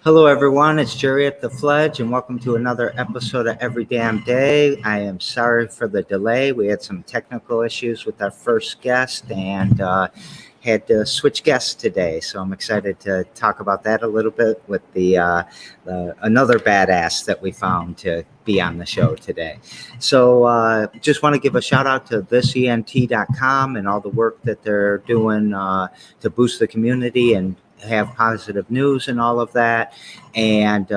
Hello, everyone. It's Jerry at the Fledge, and welcome to another episode of Every Damn Day. I am sorry for the delay. We had some technical issues with our first guest and had to switch guests today. So I'm excited to talk about that a little bit with the another badass that we found to be on the show today. So just want to give a shout out to thisent.com and all the work that they're doing to boost the community and have positive news and all of that. And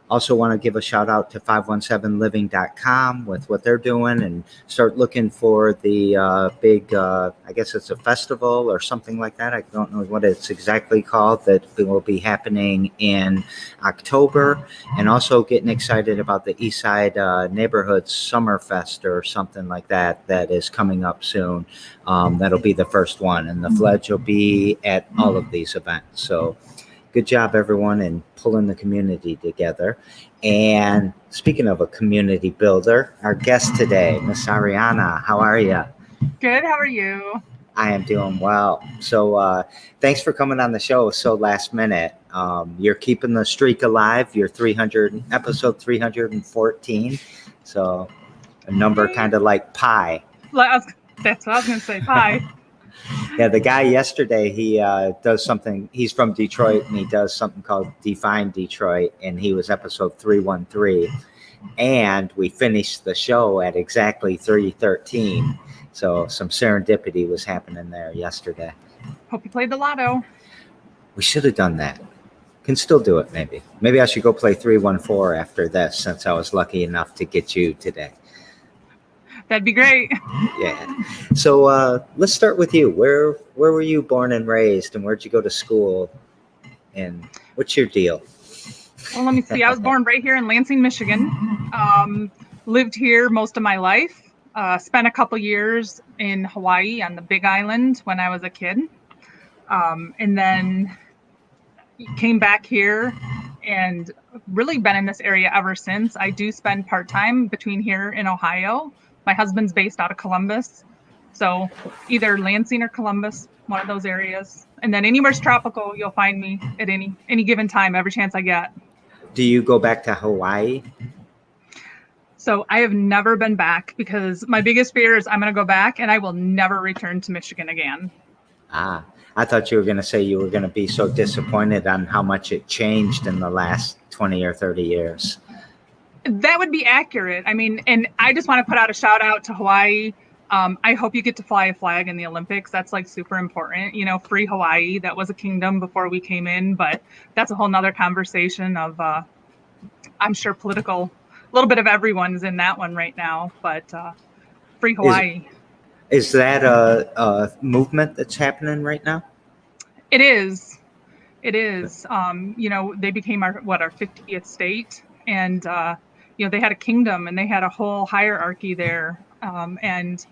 also want to give a shout out to 517living.com with what they're doing, and start looking for the big, I guess it's a festival or something like that. I don't know what it's exactly called, that will be happening in October. And also getting excited about the Eastside Neighborhood Summer Fest or something like that is coming up soon. That'll be the first one, and the Fledge will be at all of these events. So good job, everyone, in pulling the community together. And speaking of a community builder, our guest today, Miss Ariana, how are you? Good. How are you? I am doing well. So thanks for coming on the show so last minute. You're keeping the streak alive. You're episode 314. So a number kind of like pi. That's what I was going to say. Pie. Yeah, the guy yesterday, he does something. He's from Detroit, and he does something called Define Detroit, and he was episode 313. And we finished the show at exactly 313. So some serendipity was happening there yesterday. Hope you played the lotto. We should have done that. Can still do it, maybe. Maybe I should go play 314 after this, since I was lucky enough to get you today. That'd be great. Yeah. So let's start with you. Where were you born and raised, and where'd you go to school? And what's your deal? Well, let me see. I was born right here in Lansing, Michigan. Lived here most of my life. Spent a couple years in Hawaii on the Big Island when I was a kid. And then came back here and really been in this area ever since. I do spend part-time between here and Ohio. My husband's based out of Columbus, so either Lansing or Columbus, one of those areas. And then anywhere's tropical, you'll find me at any given time, every chance I get. Do you go back to Hawaii? So I have never been back, because my biggest fear is I'm going to go back and I will never return to Michigan again. Ah, I thought you were going to say you were going to be so disappointed on how much it changed in the last 20 or 30 years. That would be accurate. I mean, and I just want to put out a shout out to Hawaii. I hope you get to fly a flag in the Olympics. That's like super important. You know, free Hawaii. That was a kingdom before we came in, but that's a whole nother conversation of, I'm sure a little bit of everyone's in that one right now, but free Hawaii. Is that a movement that's happening right now? It is. It is. You know, they became our 50th state, and they had a kingdom and they had a whole hierarchy there, and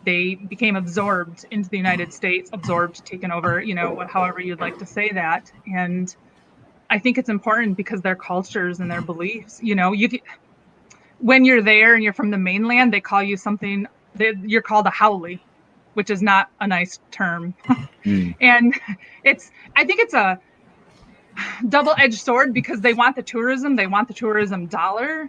they became absorbed into the United States, taken over, however you'd like to say that. And I think it's important because their cultures and their beliefs, when you're there and you're from the mainland, they call you something, you're called a haole, which is not a nice term. And I think it's a double-edged sword, because they want the tourism dollar,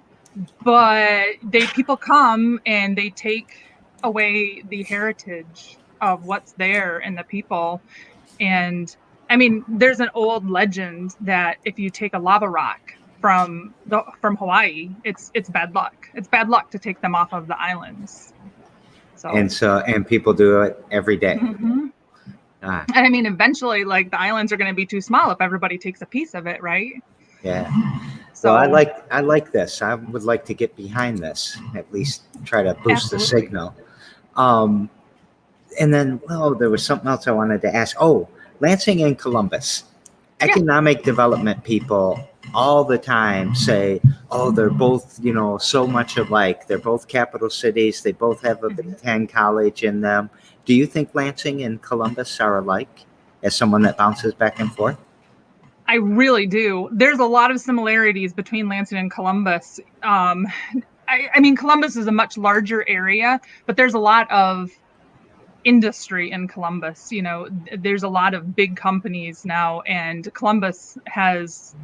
but people come and they take away the heritage of what's there and the people. And I mean, there's an old legend that if you take a lava rock from Hawaii, it's bad luck. It's bad luck to take them off of the islands. And people do it every day. Mm-hmm. And I mean, eventually, like, the islands are going to be too small if everybody takes a piece of it, right? Yeah. So I like this. I would like to get behind this, at least try to boost the signal. And then, there was something else I wanted to ask. Oh, Lansing and Columbus. Economic development people all the time say, oh, they're both, so much alike. They're both capital cities. They both have a Big Ten college in them. Do you think Lansing and Columbus are alike, as someone that bounces back and forth? I really do. There's a lot of similarities between Lansing and Columbus. I mean, Columbus is a much larger area, but there's a lot of industry in Columbus. There's a lot of big companies now, and Columbus has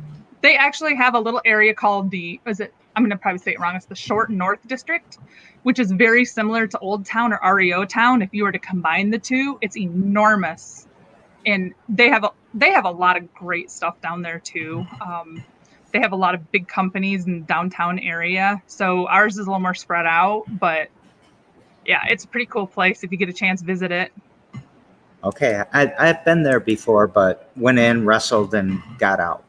They actually have a little area called I'm going to probably say it wrong. It's the Short North District, which is very similar to Old Town or REO Town. If you were to combine the two, it's enormous. And they have a lot of great stuff down there too. They have a lot of big companies in the downtown area. So ours is a little more spread out, but yeah, it's a pretty cool place if you get a chance, visit it. Okay, I've been there before, but went in, wrestled, and got out.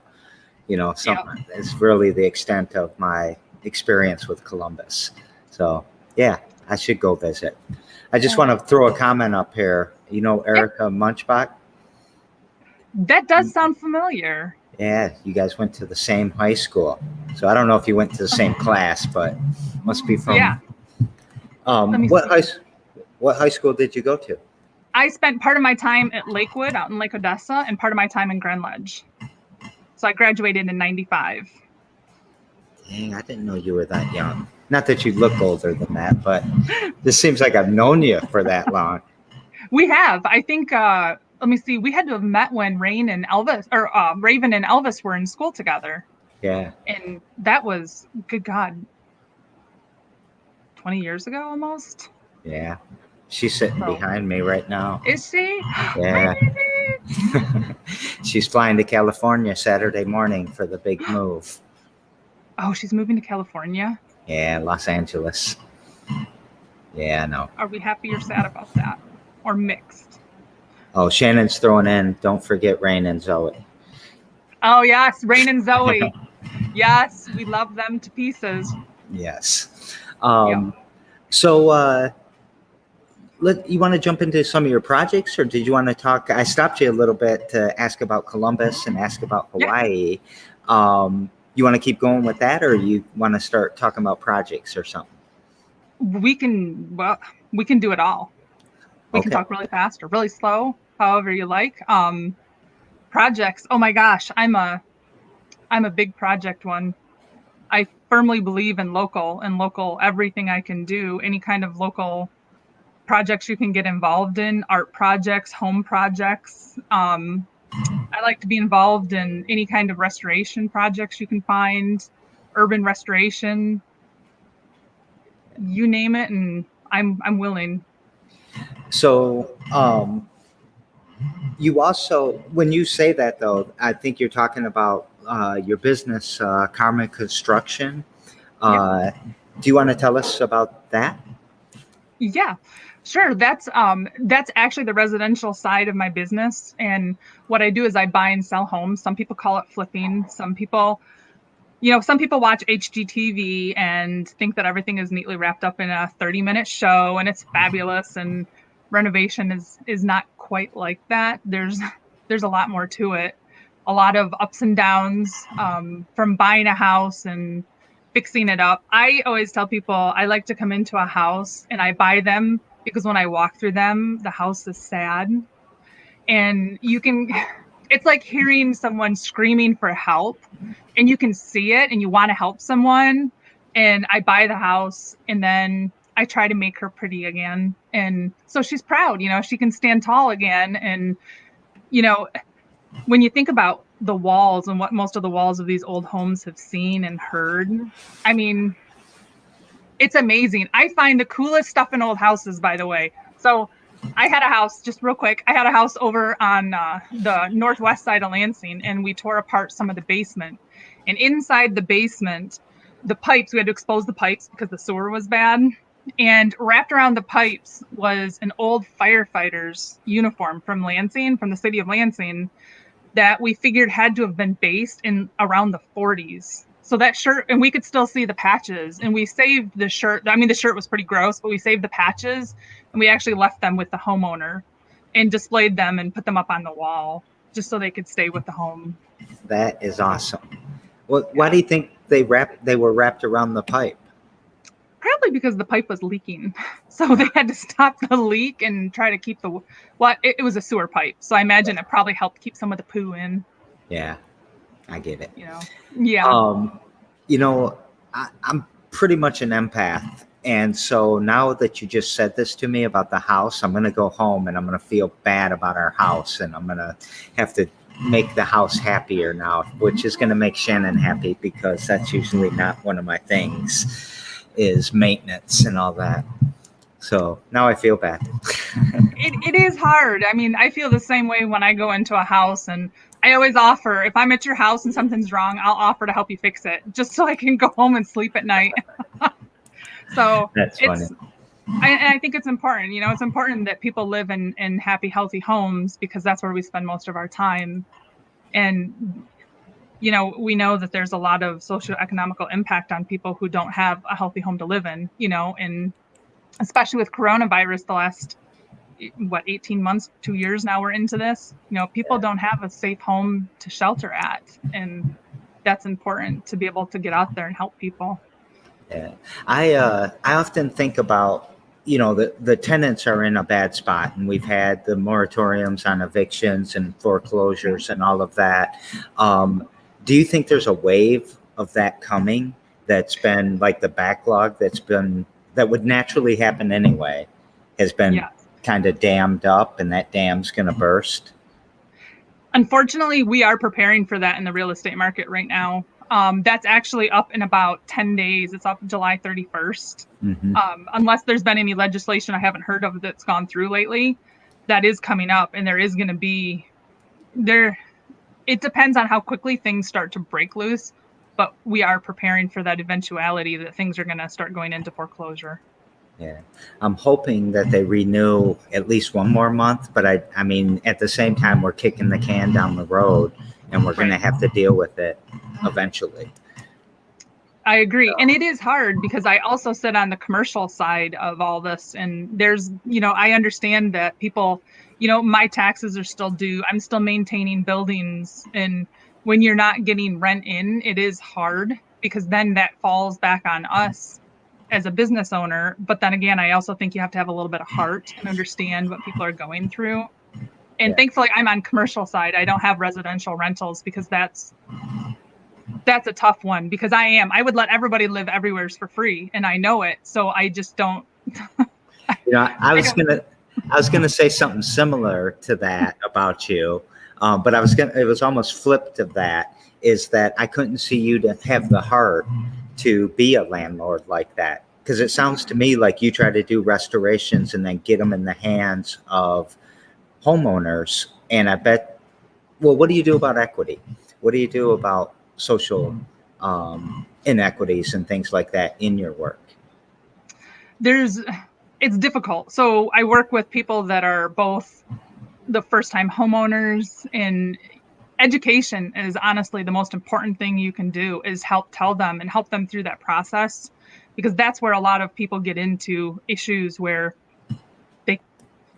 It's really the extent of my experience with Columbus. So yeah, I should go visit. I just want to throw a comment up here. You know Erica Munchbach? That does sound familiar. Yeah, you guys went to the same high school. So I don't know if you went to the same class, but must be from. Yeah. What high school did you go to? I spent part of my time at Lakewood out in Lake Odessa and part of my time in Grand Ledge. So I graduated in 95. Dang, I didn't know you were that young. Not that you look older than that, but this seems like I've known you for that long. We have. I think, let me see, we had to have met when Raven and Elvis were in school together. Yeah. And that was, good God, 20 years ago almost. Yeah. She's sitting behind me right now. Is she? Yeah. She's flying to California Saturday morning for the big move. Oh, she's moving to California? Yeah, Los Angeles. Yeah, I know. Are we happy or sad about that? Or mixed? Oh, Shannon's throwing in, don't forget Rain and Zoe. Oh, yes, Rain and Zoe. Yes, we love them to pieces. Yes. So, you want to jump into some of your projects, or did you want to talk? I stopped you a little bit to ask about Columbus and ask about Hawaii. Yeah. You want to keep going with that, or you want to start talking about projects or something? We can do it all. We can talk really fast or really slow, however you like. Projects. Oh my gosh, I'm a big project one. I firmly believe in local everything I can do, any kind of local projects you can get involved in, art projects, home projects. I like to be involved in any kind of restoration projects you can find, urban restoration, you name it, and I'm willing. So, you also, when you say that though, I think you're talking about your business, Karma Construction. Do you want to tell us about that? Yeah. Sure. That's actually the residential side of my business. And what I do is I buy and sell homes. Some people call it flipping. Some people watch HGTV and think that everything is neatly wrapped up in a 30-minute show and it's fabulous. And renovation is not quite like that. There's a lot more to it. A lot of ups and downs from buying a house and fixing it up. I always tell people I like to come into a house and I buy them because when I walk through them, the house is sad. And it's like hearing someone screaming for help and you can see it and you want to help someone. And I buy the house and then I try to make her pretty again. And so she's proud, she can stand tall again. And, when you think about the walls and what most of the walls of these old homes have seen and heard, I mean, it's amazing. I find the coolest stuff in old houses, by the way. So I had a house, just real quick, over on the northwest side of Lansing, and we tore apart some of the basement. And inside the basement, the pipes, we had to expose the pipes because the sewer was bad. And wrapped around the pipes was an old firefighter's uniform from Lansing, from the city of Lansing, that we figured had to have been based in around the 40s. So that shirt, and we could still see the patches, and we saved the shirt. I mean, the shirt was pretty gross, but we saved the patches and we actually left them with the homeowner and displayed them and put them up on the wall just so they could stay with the home. That is awesome. Why do you think they were wrapped around the pipe? Probably because the pipe was leaking. So they had to stop the leak and try to keep it was a sewer pipe. So I imagine it probably helped keep some of the poo in. Yeah, I get it. Yeah. I'm pretty much an empath. And so now that you just said this to me about the house, I'm going to go home and I'm going to feel bad about our house, and I'm going to have to make the house happier now, which is going to make Shannon happy, because that's usually not one of my things, is maintenance and all that. So now I feel bad. It is hard. I mean, I feel the same way when I go into a house, and I always offer, if I'm at your house and something's wrong, I'll offer to help you fix it, just so I can go home and sleep at night. So That's funny. I think it's important. It's important that people live in happy, healthy homes, because that's where we spend most of our time. And, we know that there's a lot of socioeconomical impact on people who don't have a healthy home to live in, and especially with coronavirus, the last, 18 months, 2 years now we're into this, people don't have a safe home to shelter at. And that's important to be able to get out there and help people. Yeah. I often think about, the tenants are in a bad spot, and we've had the moratoriums on evictions and foreclosures and all of that. Do you think there's a wave of that coming that's been like the backlog that would naturally happen anyway, has been kind of dammed up, and that dam's going to burst? Unfortunately, we are preparing for that in the real estate market right now. That's actually up in about 10 days. It's up July 31st. Mm-hmm. Unless there's been any legislation I haven't heard of that's gone through lately, that is coming up. And there is going to be it depends on how quickly things start to break loose, but we are preparing for that eventuality that things are going to start going into foreclosure. Yeah, I'm hoping that they renew at least one more month, but I mean, at the same time, we're kicking the can down the road, and we're going to have to deal with it eventually. I agree. And it is hard, because I also sit on the commercial side of all this, and there's, I understand that people, my taxes are still due. I'm still maintaining buildings. And when you're not getting rent in, it is hard, because then that falls back on us as a business owner. But then again, I also think you have to have a little bit of heart and understand what people are going through. And thankfully, I'm on commercial side. I don't have residential rentals, because that's a tough one, because I would let everybody live everywhere for free, and I know it. So I just don't. I was gonna say something similar to that about you, but it was almost flipped of that. Is that I couldn't see you to have the heart to be a landlord like that, because it sounds to me like you try to do restorations and then get them in the hands of homeowners. And I bet, well, what do you do about equity? What do you do about social inequities and things like that in your work? It's difficult. So I work with people that are both the first-time homeowners, and education is honestly the most important thing you can do, is help tell them and help them through that process, because that's where a lot of people get into issues where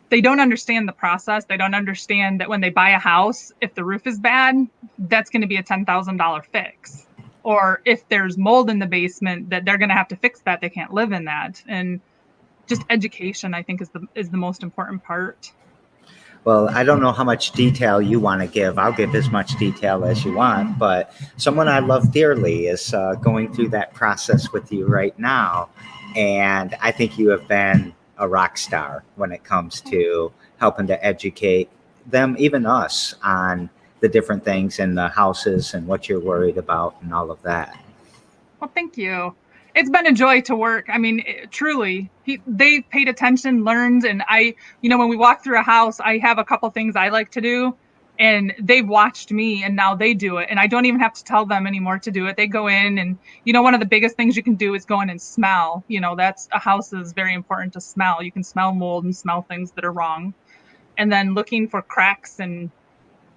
they don't understand the process. They don't understand that when they buy a house, if the roof is bad, that's going to be a $10,000 fix. Or if there's mold in the basement, that they're going to have to fix that. They can't live in that. And just education, I think, is the most important part. Well, I don't know how much detail you want to give. I'll give as much detail as you want, but someone I love dearly is going through that process with you right now. And I think you have been a rock star when it comes to helping to educate them, even us, on the different things in the houses and what you're worried about and all of that. Well, thank you. It's been a joy to work. I mean, truly, they paid attention, learned, and when we walk through a house, I have a couple things I like to do, and they've watched me, and now they do it, and I don't even have to tell them anymore to do it. They go in, and one of the biggest things you can do is go in and smell. That's a house is very important to smell. You can smell mold and smell things that are wrong, and then looking for cracks and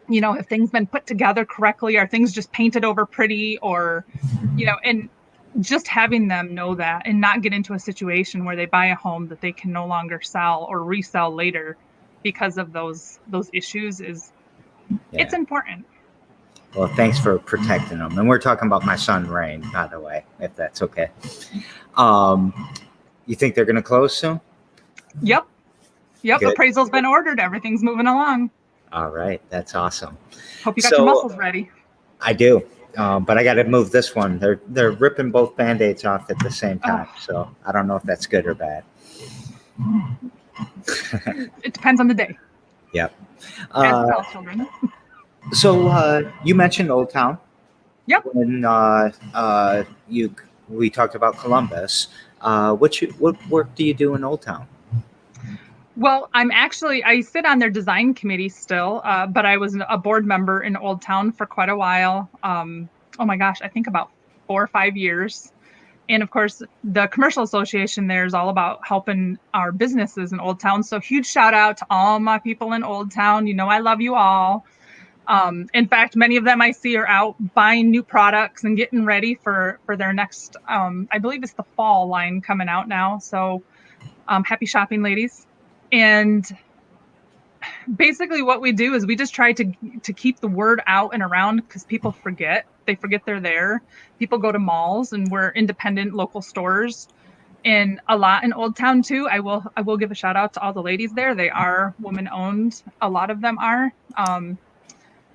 have things been put together correctly? Are things just painted over pretty? Or and just having them know that, and not get into a situation where they buy a home that they can no longer sell or resell later because of those issues it's important. Well, thanks for protecting them. And we're talking about my son, Rain, by the way, if that's okay. You think they're going to close soon? Yep. Good. Appraisal's been ordered. Everything's moving along. All right. That's awesome. Hope you got your muscles ready. I do. But I got to move this one. They're ripping both Band-Aids off at the same time. So I don't know if that's good or bad. It depends on the day. Yep. As with all children. So you mentioned Old Town. Yep. When we talked about Columbus. What work do you do in Old Town? Well, I sit on their design committee still, but I was a board member in Old Town for quite a while. Oh my gosh, I think about 4 or 5 years. And of course, the commercial association there is all about helping our businesses in Old Town. So huge shout out to all my people in Old Town. You know, I love you all. In fact, many of them I see are out buying new products and getting ready for their next, I believe it's the fall line coming out now. So happy shopping, ladies. And basically what we do is we just try to keep the word out and around because people forget. They forget they're there. People go to malls and we're independent local stores. And a lot in Old Town too. I will give a shout out to all the ladies there. They are woman owned. A lot of them are.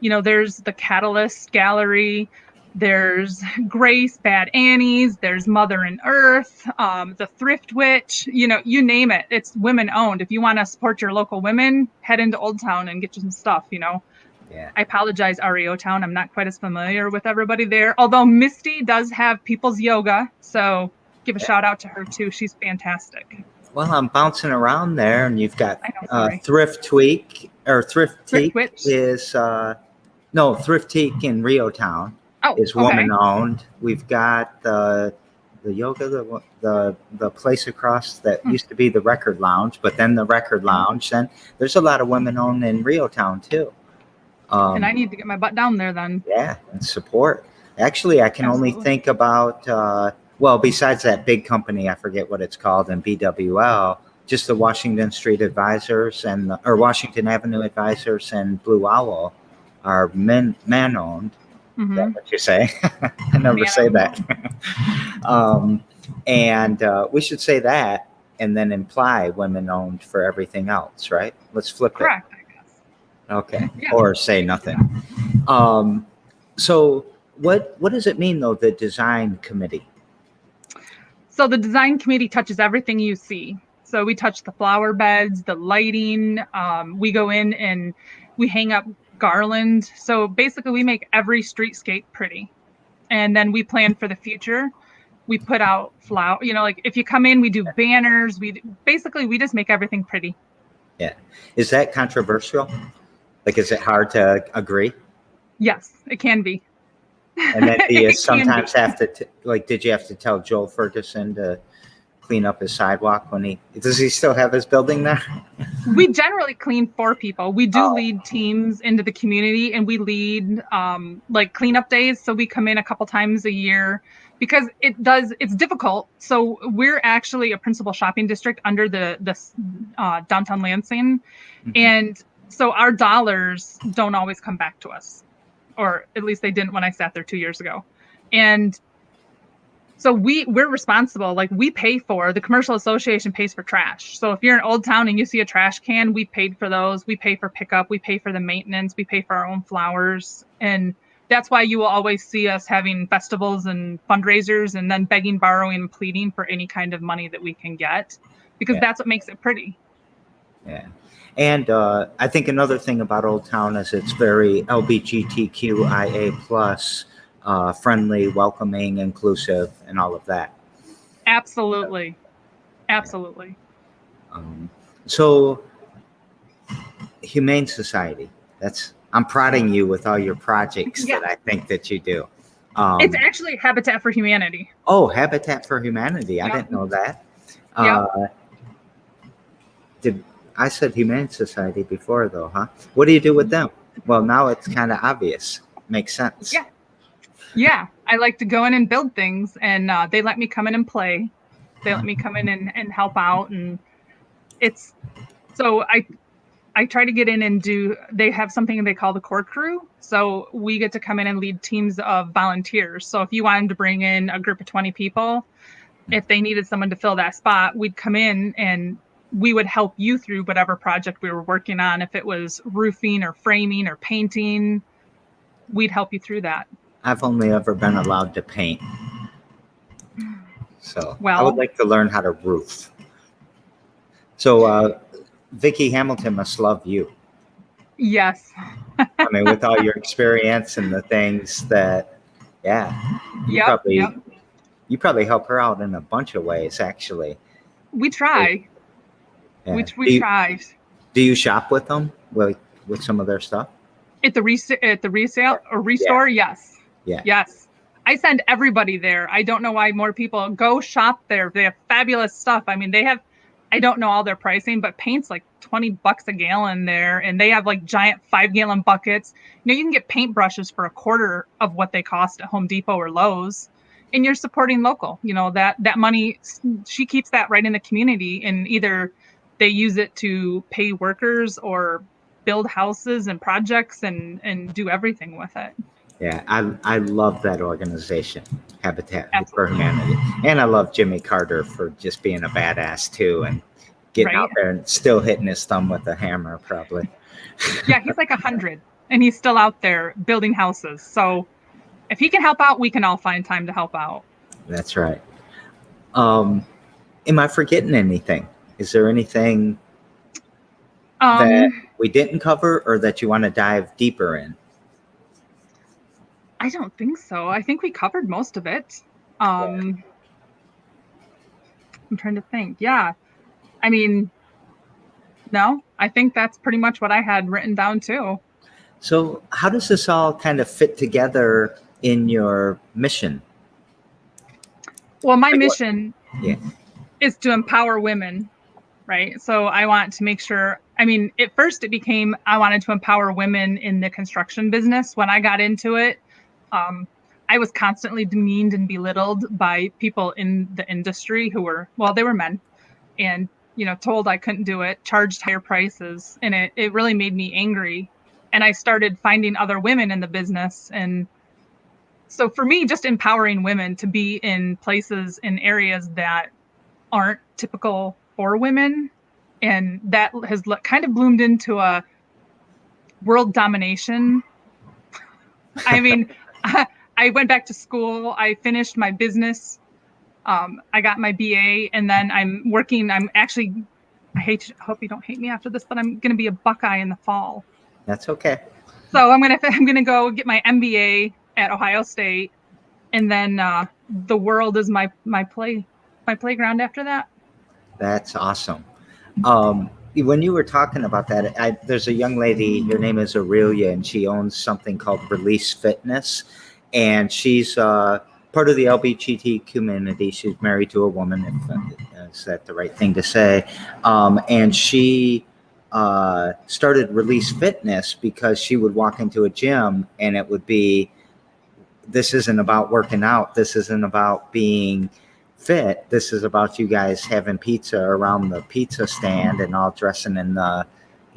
You know, there's the Catalyst Gallery, there's Grace, Bad Annie's, there's Mother and Earth, the Thrift Witch, you know, you name it. It's women owned. If you want to support your local women, head into Old Town and get you some stuff, you know. Yeah. I apologize, REO Town. I'm not quite as familiar with everybody there. Although Misty does have People's Yoga, so give a shout out to her too. She's fantastic. Well, I'm bouncing around there, and you've got Thrift Teak is no Thrift Teak in Rio Town is woman owned. We've got the yoga, the place across that used to be the Record Lounge, but then the Record Lounge. Then there's a lot of women owned in Rio Town too. And I need to get my butt down there then. Yeah, and support. Actually, I can only think about, well, besides that big company, I forget what it's called, and BWL, just the Washington Street Advisors or Washington Avenue Advisors and Blue Owl are man-owned. Mm-hmm. Is that what you say? I never say that. And we should say that and then imply women-owned for everything else, right? Let's flip Correct. Okay. Yeah. Or say nothing. So what does it mean though, the design committee? So the design committee touches everything you see. So we touch the flower beds, the lighting. We go in and we hang up garland. So basically we make every streetscape pretty. And then we plan for the future. We put out flower, you know, like if you come in, we do banners. We just make everything pretty. Yeah. Is that controversial? Like, is it hard to agree? Yes, it can be. And then do you sometimes have to, did you have to tell Joel Ferguson to clean up his sidewalk does he still have his building there? We generally clean for people. We do lead teams into the community and we lead cleanup days. So we come in a couple times a year because it's difficult. So we're actually a principal shopping district under the downtown Lansing. Mm-hmm. And so our dollars don't always come back to us, or at least they didn't when I sat there 2 years ago. And so we're responsible. Like we pay the commercial association pays for trash. So if you're in Old Town and you see a trash can, we paid for those. We pay for pickup. We pay for the maintenance. We pay for our own flowers. And that's why you will always see us having festivals and fundraisers and then begging, borrowing, and pleading for any kind of money that we can get, because that's what makes it pretty. Yeah. And I think another thing about Old Town is it's very LGBTQIA plus friendly, welcoming, inclusive, and all of that. Absolutely. Absolutely. So Humane Society, I'm prodding you with all your projects that I think that you do. It's actually Habitat for Humanity. Oh, Habitat for Humanity. I didn't know that. I said Humane Society before, though, huh? What do you do with them? Well, now it's kind of obvious. Makes sense. Yeah. I like to go in and build things, and they let me come in and play. They let me come in and help out, and I try to get in and they have something they call the core crew. So we get to come in and lead teams of volunteers. So if you wanted to bring in a group of 20 people, if they needed someone to fill that spot, we'd come in and we would help you through whatever project we were working on. If it was roofing or framing or painting, we'd help you through that. I've only ever been allowed to paint. So I would Well, like to learn how to roof. So Vicki Hamilton must love you. yes. I mean, with all your experience and the things that, yeah, you Yep. probably help her out in a bunch of ways, actually. We try. Yeah. Which we try. Do you shop with them, with some of their stuff? At the resale or Yeah. restore, yes. Yeah. Yes. I send everybody there. I don't know why more people go shop there. They have fabulous stuff. I mean, I don't know all their pricing, but paint's like $20 a gallon there. And they have like giant 5-gallon buckets. You can get paint brushes for a quarter of what they cost at Home Depot or Lowe's. And you're supporting local. That money, she keeps that right in the community, and either they use it to pay workers or build houses and projects and do everything with it. Yeah, I love that organization, Habitat for Absolutely. Humanity. And I love Jimmy Carter for just being a badass too, and getting out there and still hitting his thumb with a hammer, probably. Yeah, he's like 100 and he's still out there building houses. So if he can help out, we can all find time to help out. That's right. Am I forgetting anything? Is there anything that we didn't cover or that you want to dive deeper in? I don't think so. I think we covered most of it. I'm trying to think. Yeah. I mean, no, I think that's pretty much what I had written down too. So how does this all kind of fit together in your mission? Well, my mission is to empower women, right? So I want to make sure, at first it became, I wanted to empower women in the construction business. When I got into it, I was constantly demeaned and belittled by people in the industry who were, they were men, and, told I couldn't do it, charged higher prices. And it really made me angry. And I started finding other women in the business. And so for me, just empowering women to be in places, in areas that aren't typical for women. And that has kind of bloomed into a world domination. I went back to school. I finished my business. I got my BA, and then I'm working. I hope you don't hate me after this, but I'm going to be a Buckeye in the fall. That's okay. So I'm going to go get my MBA at Ohio State, and then the world is my playground after that. That's awesome. When you were talking about that, there's a young lady, her name is Aurelia, and she owns something called Release Fitness. And she's part of the LGBT community. She's married to a woman, is that the right thing to say? And she started Release Fitness because she would walk into a gym and it would be, this isn't about working out. This isn't about being fit. This is about you guys having pizza around the pizza stand and all dressing in the,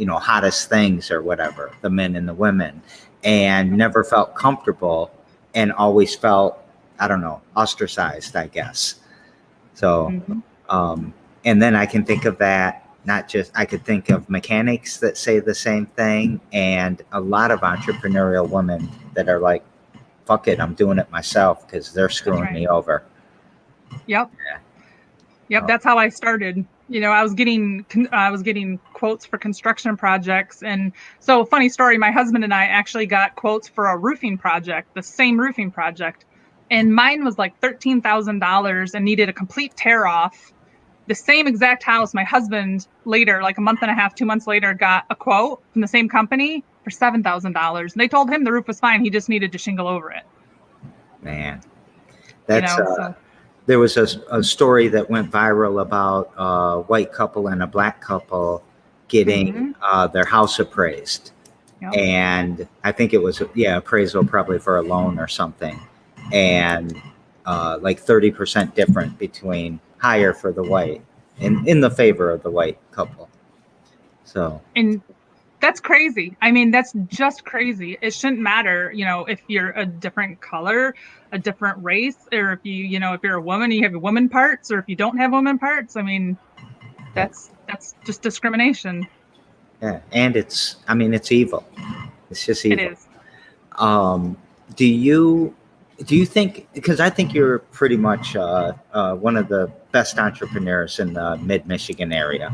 hottest things or whatever, the men and the women, and never felt comfortable and always felt, I don't know, ostracized, I guess. So, and then I can think of that, I could think of mechanics that say the same thing, and a lot of entrepreneurial women that are like, fuck it, I'm doing it myself because they're screwing me over. Yep. Yeah. Yep. That's how I started. I was getting quotes for construction projects. And so, funny story, my husband and I actually got quotes for a roofing project, the same roofing project. And mine was like $13,000 and needed a complete tear off. The same exact house, my husband later, like a month and a half, 2 months later, got a quote from the same company for $7,000. And they told him the roof was fine. He just needed to shingle over it. Man, that's, there was a story that went viral about a white couple and a black couple getting their house appraised. Yep. And I think it was, appraisal probably for a loan or something. And like 30% different between higher for the white and in the favor of the white couple. So. And that's crazy. That's just crazy. It shouldn't matter, if you're a different color, a different race, or if if you're a woman, you have woman parts, or if you don't have woman parts. That's just discrimination. Yeah, and it's evil. It's just evil. It is. Do you think, because I think you're pretty much one of the best entrepreneurs in the mid-Michigan area,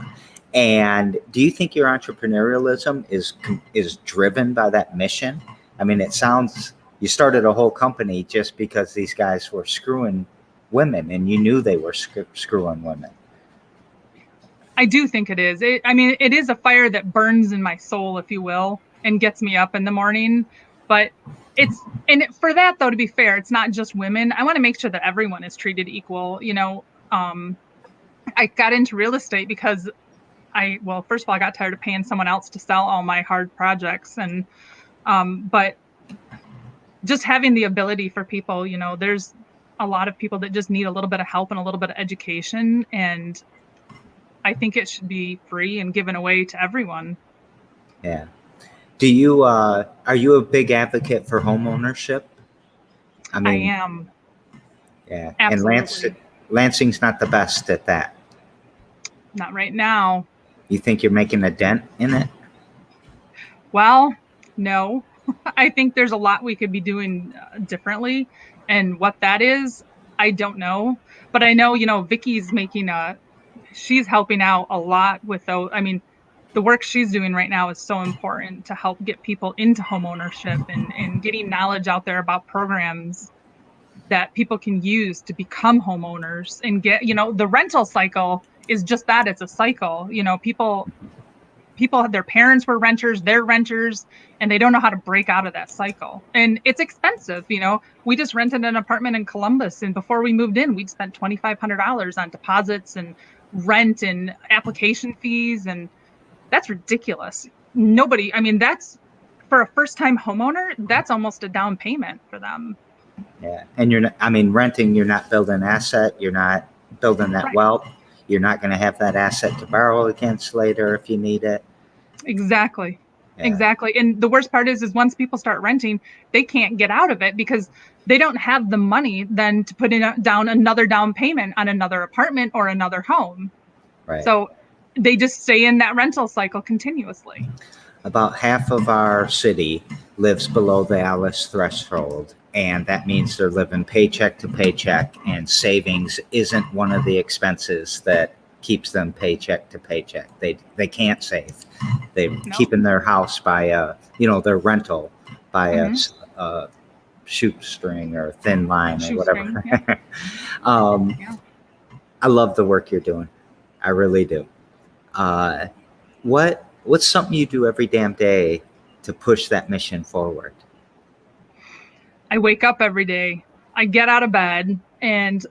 and do you think your entrepreneurialism is driven by that mission? I mean, it sounds, you started a whole company just because these guys were screwing women and you knew they were screwing women. I do think it is. It is a fire that burns in my soul, if you will, and gets me up in the morning. But for that, though, to be fair, it's not just women. I want to make sure that everyone is treated equal. I got into real estate because first of all, I got tired of paying someone else to sell all my hard projects. But just having the ability for people, there's a lot of people that just need a little bit of help and a little bit of education. And I think it should be free and given away to everyone. Yeah. Do you, are you a big advocate for home ownership? I am. Yeah. Absolutely. And Lansing's not the best at that. Not right now. You think you're making a dent in it? Well, no. I think there's a lot we could be doing differently. And what that is, I don't know. But I know, Vicky's she's helping out a lot with those. I mean, the work she's doing right now is so important to help get people into home ownership and getting knowledge out there about programs that people can use to become homeowners and get, the rental cycle is just that. It's a cycle. People, their parents were renters, they're renters, and they don't know how to break out of that cycle. And it's expensive. We just rented an apartment in Columbus, and before we moved in, we'd spent $2,500 on deposits and rent and application fees. And that's ridiculous. That's for a first-time homeowner, that's almost a down payment for them. Yeah. And renting, you're not building asset. You're not building that wealth. You're not going to have that asset to borrow against later if you need it. Exactly. Yeah. Exactly. And the worst part is once people start renting, they can't get out of it because they don't have the money then to put down another down payment on another apartment or another home. Right. So they just stay in that rental cycle continuously. About half of our city lives below the ALICE threshold, and that means they're living paycheck to paycheck, and savings isn't one of the expenses that keeps them paycheck to paycheck. They can't save. They're keeping their house by their rental by a shoestring or thin line or whatever. Yeah. I love the work you're doing. I really do. What's something you do every damn day to push that mission forward? I wake up every day. I get out of bed, and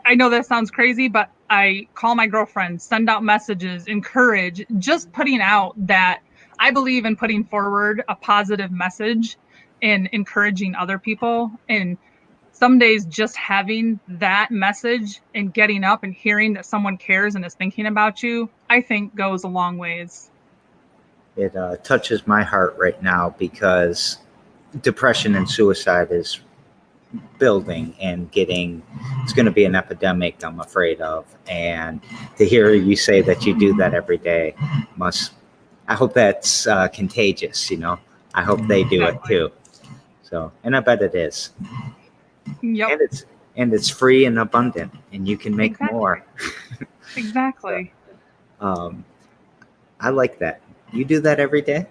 I know that sounds crazy, but I call my girlfriend, send out messages, encourage, just putting out that I believe in putting forward a positive message and encouraging other people. And some days just having that message and getting up and hearing that someone cares and is thinking about you, I think goes a long ways. It touches my heart right now because depression and suicide is building and it's going to be an epidemic, I'm afraid of. And to hear you say that you do that every day I hope that's contagious, I hope they do it too. So, and I bet it is. Yep. And it's free and abundant, and you can make more. Exactly. I like that. You do that every day?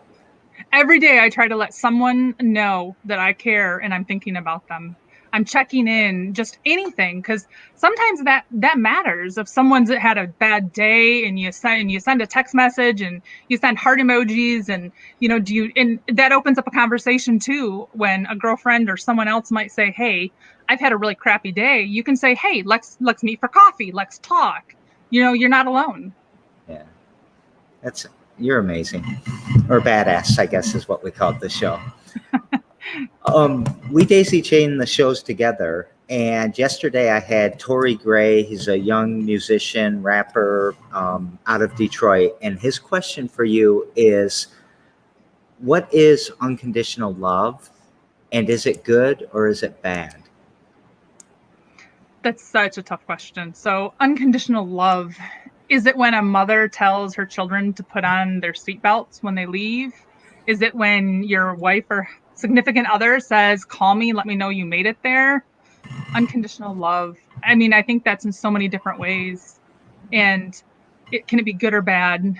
Every day I try to let someone know that I care and I'm thinking about them. I'm checking in, just anything, because sometimes that matters. If someone's had a bad day and you send a text message and you send heart emojis and and that opens up a conversation too. When a girlfriend or someone else might say, "Hey, I've had a really crappy day," you can say, "Hey, let's meet for coffee. Let's talk." You're not alone. Yeah, you're amazing, or badass, I guess is what we call the show. We daisy chain the shows together, and yesterday I had Tori Gray. He's a young musician, rapper out of Detroit, and his question for you is, what is unconditional love, and is it good or is it bad? That's such a tough question. So unconditional love, is it when a mother tells her children to put on their seatbelts when they leave? Is it when your wife or significant other says, call me, let me know you made it there? Unconditional love. I mean, I think that's in so many different ways. And can it be good or bad?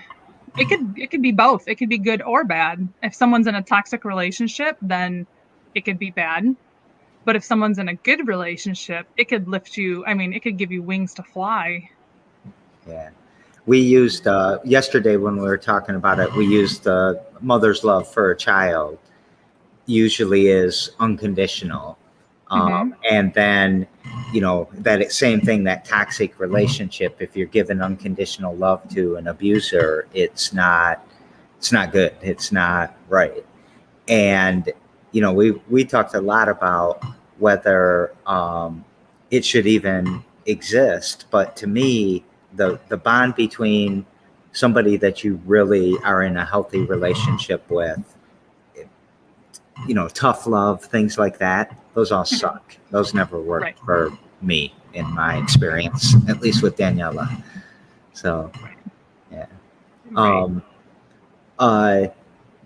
It could be both. It could be good or bad. If someone's in a toxic relationship, then it could be bad. But if someone's in a good relationship, it could lift you. I mean, it could give you wings to fly. Yeah. We used, yesterday when we were talking about it, we used the mother's love for a child usually is unconditional. And then, that same thing, that toxic relationship, if you're giving unconditional love to an abuser, it's not good. It's not right. And, we talked a lot about whether it should even exist. But to me, the bond between somebody that you really are in a healthy relationship with, tough love, things like that, those all suck. Those never worked for me in my experience, at least with Daniela. So, yeah.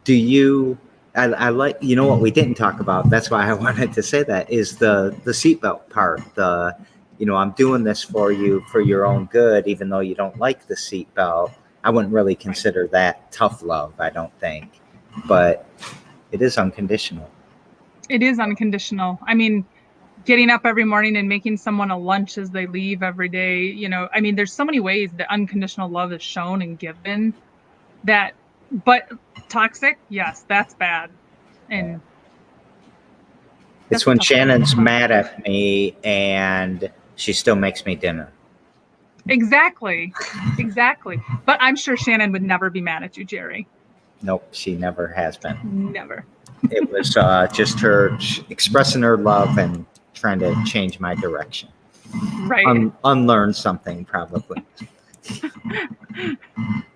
Do you, I like, what we didn't talk about, that's why I wanted to say that, is the seatbelt part. I'm doing this for you for your own good, even though you don't like the seatbelt. I wouldn't really consider that tough love, I don't think. But it is unconditional. It is unconditional. I mean, getting up every morning and making someone a lunch as they leave every day, I mean, there's so many ways that unconditional love is shown and given but toxic, yes, that's bad. And it's when Shannon's mad at me and she still makes me dinner. Exactly. But I'm sure Shannon would never be mad at you, Jerry. Nope, she never has been. Never. It was just her expressing her love and trying to change my direction. Right. Unlearn something, probably.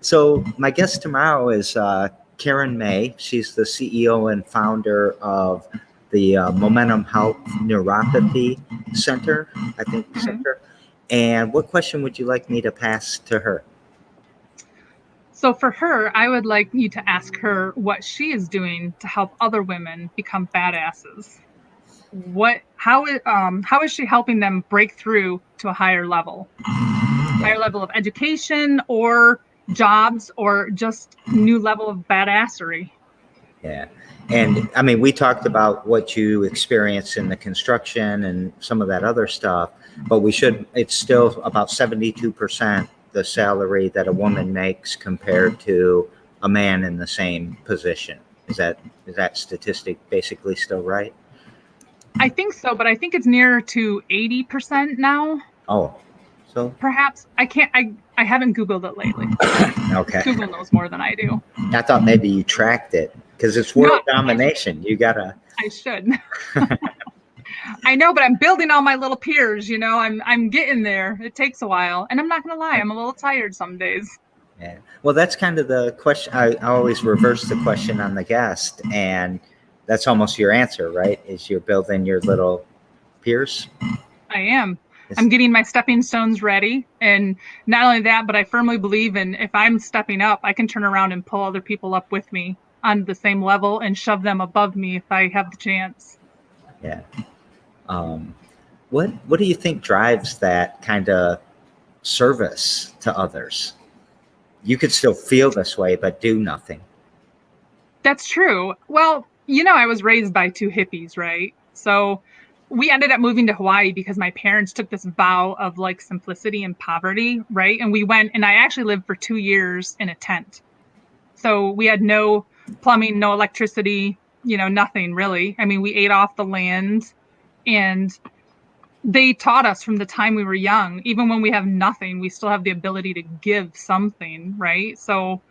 So my guest tomorrow is Karen May. She's the CEO and founder of the Momentum Health Neuropathy Center, I think. Center. And what question would you like me to pass to her? So for her, I would like you to ask her what she is doing to help other women become badasses. How is she helping them break through to a higher level of education or jobs or just new level of badassery? Yeah. And I mean, we talked about what you experience in the construction and some of that other stuff, but it's still about 72% the salary that a woman makes compared to a man in the same position. Is that statistic basically still right? I think so, but I think it's nearer to 80% now. Oh, so perhaps I haven't Googled it lately. Okay. Google knows more than I do. I thought maybe you tracked it because it's world domination. You gotta. I should. I know, but I'm building all my little peers. I'm getting there. It takes a while, and I'm not gonna lie, I'm a little tired some days. Yeah. Well, that's kind of the question. I always reverse the question on the guest, and that's almost your answer, right? Is you're building your little peers. I am. I'm getting my stepping stones ready. And not only that, but I firmly believe if I'm stepping up, I can turn around and pull other people up with me on the same level and shove them above me if I have the chance. Yeah. What do you think drives that kind of service to others? You could still feel this way, but do nothing. That's true. Well, I was raised by two hippies, right? So we ended up moving to Hawaii because my parents took this vow of like simplicity and poverty, right? And we went, and I actually lived for 2 years in a tent. So we had no plumbing, no electricity, nothing really. I mean, we ate off the land, and they taught us from the time we were young, even when we have nothing, we still have the ability to give something, right? So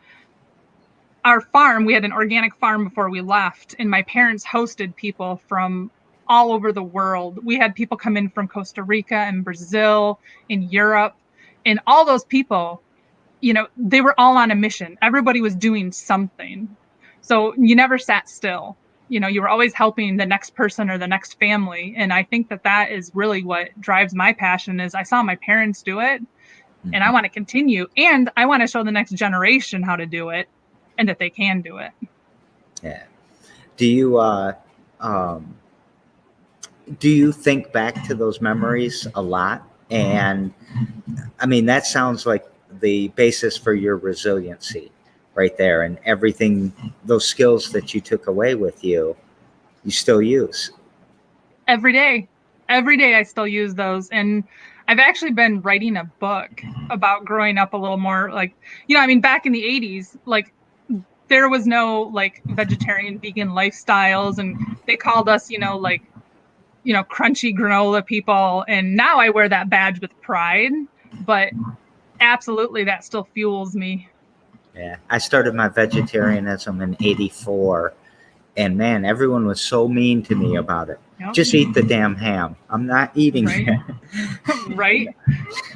our farm, we had an organic farm before we left, and my parents hosted people from all over the world. We had people come in from Costa Rica and Brazil and Europe, and all those people, they were all on a mission. Everybody was doing something. So you never sat still. You were always helping the next person or the next family. And I think that is really what drives my passion is I saw my parents do it, and I want to continue. And I want to show the next generation how to do it and that they can do it. Yeah. Do you um, do you think back to those memories a lot? And I mean, that sounds like the basis for your resiliency right there, and everything, those skills that you took away with you, you still use. Every day. Every day I still use those. And I've actually been writing a book about growing up a little more like, I mean, back in the 80s, like there was no like vegetarian, vegan lifestyles. And they called us, like, crunchy granola people. And now I wear that badge with pride. But absolutely, that still fuels me. Yeah. I started my vegetarianism in '84, and man, everyone was so mean to me about it. Yep. Just eat the damn ham. I'm not eating Right. it. Right.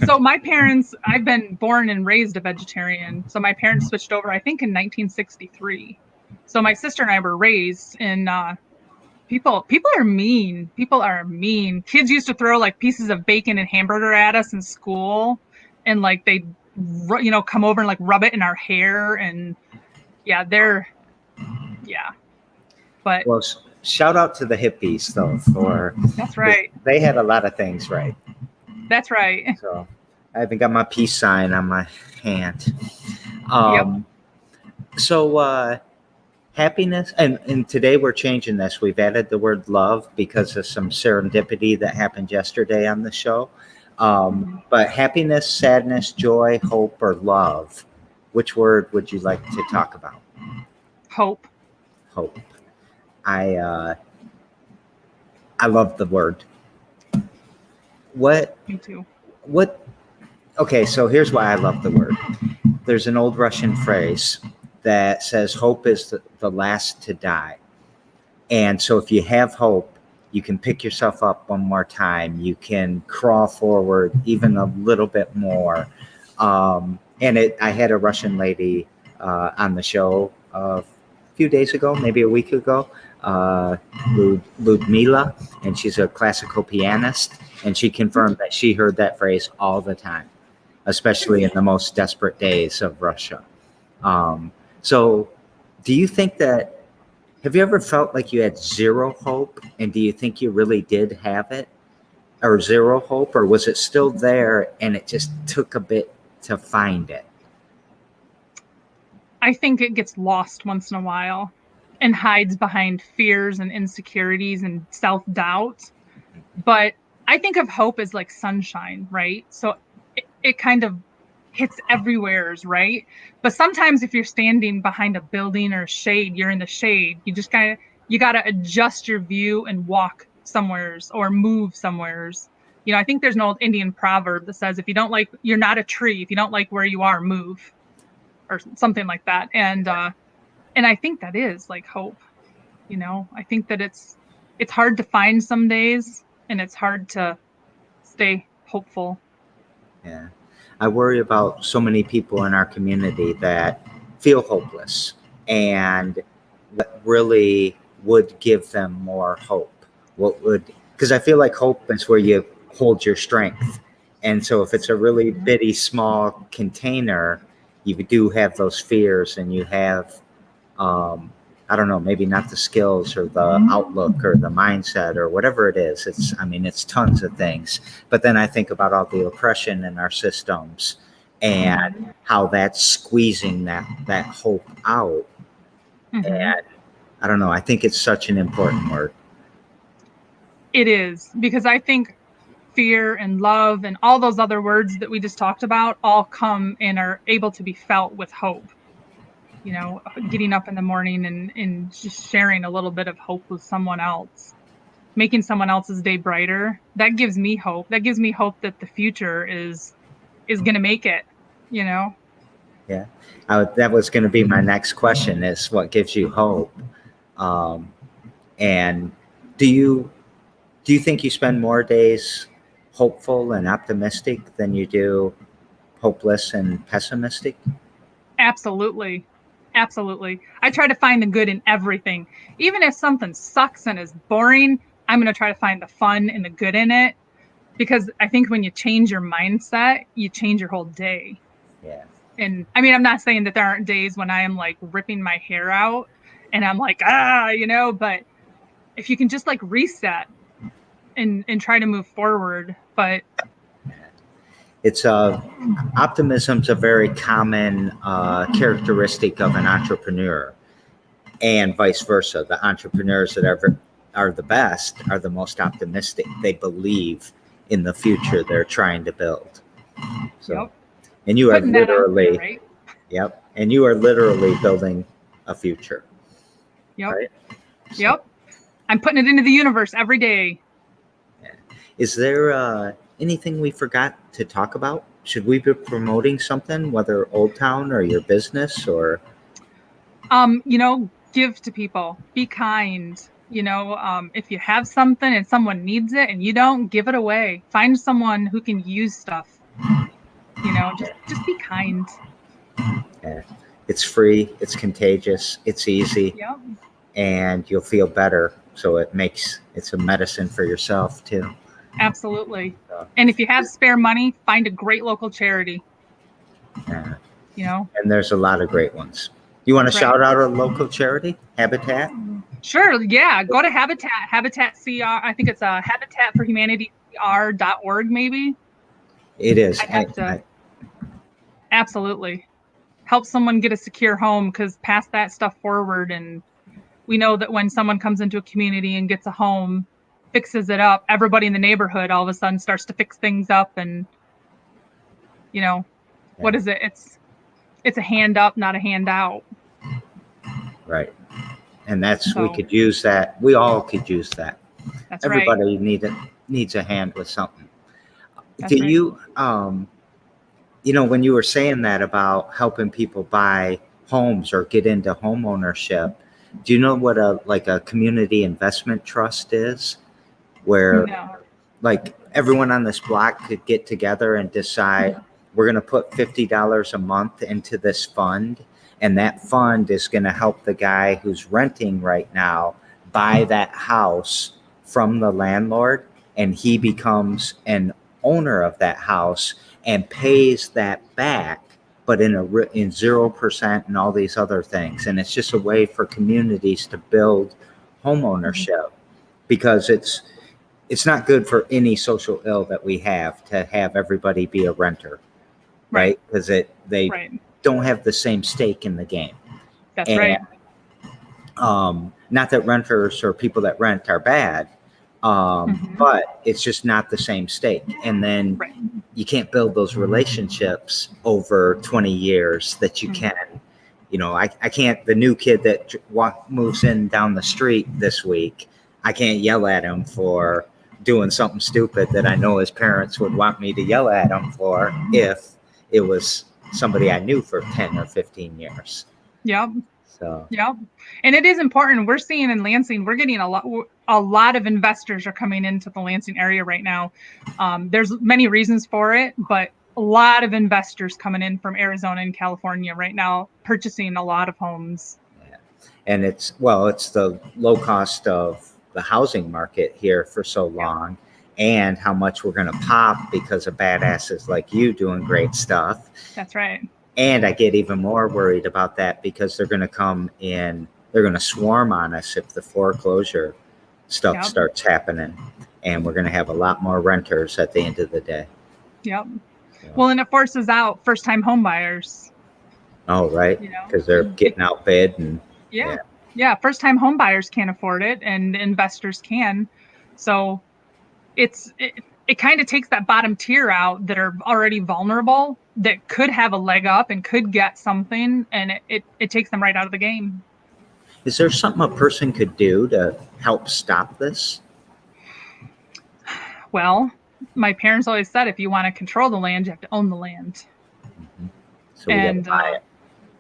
So my parents, I've been born and raised a vegetarian. So my parents switched over, I think, in 1963. So my sister and I were raised in people are mean. People are mean. Kids used to throw like pieces of bacon and hamburger at us in school, and like they come over and like rub it in our hair. And yeah, yeah. But Well, shout out to the hippies though, for that's right. they had a lot of things right. That's right. So I even got my peace sign on my hand. Yep. So happiness, and today we're changing this. We've added the word love because of some serendipity that happened yesterday on the show. But happiness, sadness, joy, hope, or love, which word would you like to talk about? Hope. Hope. I love the word. What? Me too. What? Okay, so here's why I love the word. There's an old Russian phrase that says hope is the last to die. And so if you have hope, you can pick yourself up one more time. You can crawl forward even a little bit more. I had a Russian lady on the show a few days ago, maybe a week ago, Ludmila, and she's a classical pianist. And she confirmed that she heard that phrase all the time, especially in the most desperate days of Russia. So do you think that, have you ever felt like you had zero hope? And do you think you really did have it, or zero hope, or was it still there and it just took a bit to find it? I think it gets lost once in a while and hides behind fears and insecurities and self-doubt. But I think of hope as like sunshine, right? So it kind of hits everywheres, right? But sometimes if you're standing behind a building or shade, you're in the shade. You just you got to adjust your view and walk somewheres or move somewheres. I think there's an old Indian proverb that says, if you don't like, you're not a tree. If you don't like where you are, move, or something like that. And I think that is like hope. I think that it's hard to find some days, and it's hard to stay hopeful. Yeah. I worry about so many people in our community that feel hopeless, and what really would give them more hope? What would, because I feel like hope is where you hold your strength. And so if it's a really bitty small container, you do have those fears, and you have, I don't know, maybe not the skills or the outlook or the mindset or whatever it is. It's tons of things. But then I think about all the oppression in our systems and how that's squeezing that hope out. And I don't know, I think it's such an important word. It is, because I think fear and love and all those other words that we just talked about all come and are able to be felt with hope. Getting up in the morning and just sharing a little bit of hope with someone else, making someone else's day brighter. That gives me hope. That gives me hope that the future is going to make it, Yeah. That was going to be my next question, is what gives you hope? And do you think you spend more days hopeful and optimistic than you do hopeless and pessimistic? Absolutely. Absolutely. I try to find the good in everything. Even if something sucks and is boring, I'm going to try to find the fun and the good in it, because I think when you change your mindset, you change your whole day. Yeah. And I mean, I'm not saying that there aren't days when I am like ripping my hair out And I'm like, but if you can just like reset and try to move forward, but it's optimism's a very common characteristic of an entrepreneur, and vice versa. The entrepreneurs that are the best are the most optimistic. They believe in the future they're trying to build. So, yep. And you are Putting that out literally, there, right? Yep, and you are literally building a future. Yep. Right? Yep. I'm putting it into the universe every day. Is there anything we forgot to talk about? Should we be promoting something, whether Old Town or your business or? Give to people. Be kind. If you have something and someone needs it and you don't, give it away. Find someone who can use stuff. Just be kind. Yeah. It's free. It's contagious. It's easy. Yep. And you'll feel better. So it's a medicine for yourself too. Absolutely. And if you have spare money, find a great local charity. Yeah. And there's a lot of great ones. You want to shout out a local charity, Habitat? Sure. Yeah. Go to Habitat CR. I think it's Habitat for Humanity CR.org, maybe. It is. Absolutely. Help someone get a secure home, because pass that stuff forward. And we know that when someone comes into a community and gets a home, fixes it up, everybody in the neighborhood all of a sudden starts to fix things up. And, what is it? It's a hand up, not a handout. Right. And we could use that. We all could use that. That's Everybody needs a hand with something. That's you, when you were saying that about helping people buy homes or get into home ownership, do you know what a community investment trust is? Where like everyone on this block could get together and decide we're going to put $50 a month into this fund, and that fund is going to help the guy who's renting right now buy that house from the landlord, and he becomes an owner of that house and pays that back, but in 0% and all these other things. And it's just a way for communities to build home ownership, because it's not good for any social ill that we have to have everybody be a renter, right? Because they don't have the same stake in the game. That's right. Not that renters or people that rent are bad, but it's just not the same stake. And then you can't build those relationships over 20 years that you can. I can't, the new kid that moves in down the street this week, I can't yell at him for doing something stupid that I know his parents would want me to yell at him for if it was somebody I knew for 10 or 15 years. Yep. So. Yep. And it is important. We're seeing in Lansing, we're getting a lot of investors are coming into the Lansing area right now. There's many reasons for it, but a lot of investors coming in from Arizona and California right now, purchasing a lot of homes. Yeah. And it's the low cost of the housing market here for so long, and how much we're going to pop because of badasses like you doing great stuff. That's right. And I get even more worried about that because they're going to come in, they're going to swarm on us if the foreclosure stuff starts happening, and we're going to have a lot more renters at the end of the day. Yep. Well, and it forces out first-time home buyers. Oh, right. Because they're getting outbid and Yeah, first-time home buyers can't afford it, and investors can. So it kind of takes that bottom tier out that are already vulnerable, that could have a leg up and could get something, and it takes them right out of the game. Is there something a person could do to help stop this? Well, my parents always said, if you want to control the land, you have to own the land. So we gotta buy it.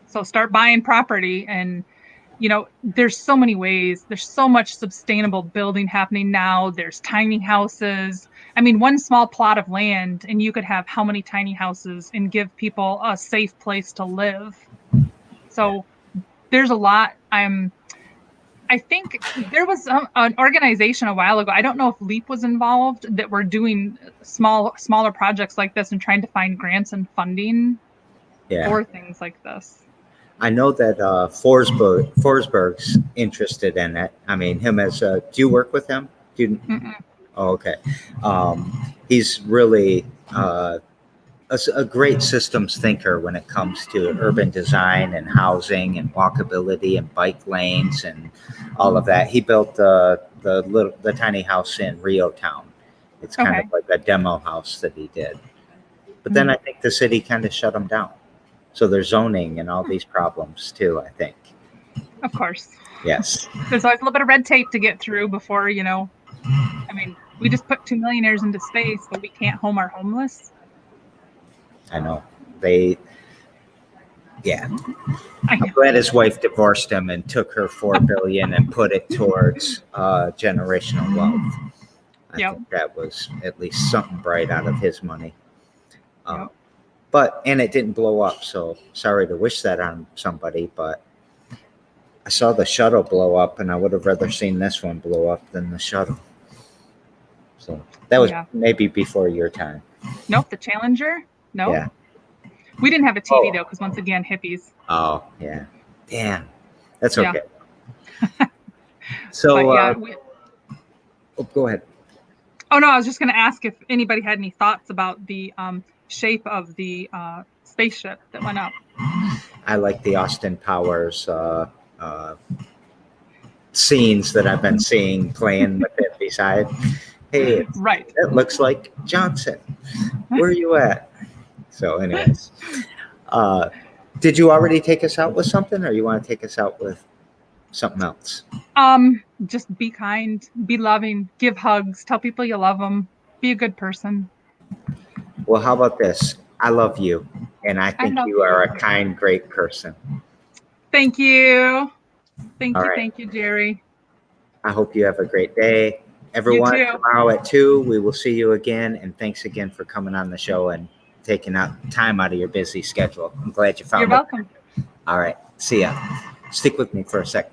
So start buying property. And there's so many ways. There's so much sustainable building happening now. There's tiny houses. I mean, one small plot of land and you could have how many tiny houses and give people a safe place to live. So there's a lot. I think there was an organization a while ago, I don't know if LEAP was involved, that were doing smaller projects like this and trying to find grants and funding for things like this. I know that Forsberg's interested in it. I mean, him as do you work with him? Do you, Mm-mm. oh, okay. He's really a great systems thinker when it comes to urban design and housing and walkability and bike lanes and all of that. He built the tiny house in Rio Town. It's kind of Okay. like a demo house that he did. But then I think the city kind of shut him down. So there's zoning and all these problems too, I think. Of course. Yes. There's always a little bit of red tape to get through before, I mean, we just put 2 millionaires into space, but we can't home our homeless. I know. Yeah. I know. I'm glad his wife divorced him and took her $4 billion and put it towards generational wealth. I think that was at least something bright out of his money. And it didn't blow up. So sorry to wish that on somebody, but I saw the shuttle blow up, and I would have rather seen this one blow up than the shuttle. So that was maybe before your time. Nope, the Challenger. Nope. Yeah. We didn't have a TV though, because once again, hippies. Oh yeah. Damn. That's okay. So go ahead. Oh no, I was just going to ask if anybody had any thoughts about the shape of the spaceship that went up. I like the Austin Powers scenes that I've been seeing playing with it beside. Hey, right. It looks like Johnson. Where are you at? So anyways, did you already take us out with something, or you want to take us out with something else? Just be kind, be loving, give hugs, tell people you love them, be a good person. Well, how about this? I love you, and I think you are a kind, great person. Thank you. Thank you, Jerry. I hope you have a great day. Everyone, tomorrow at 2, we will see you again, and thanks again for coming on the show and taking out time out of your busy schedule. I'm glad you found it. You're welcome. All right. See ya. Stick with me for a second.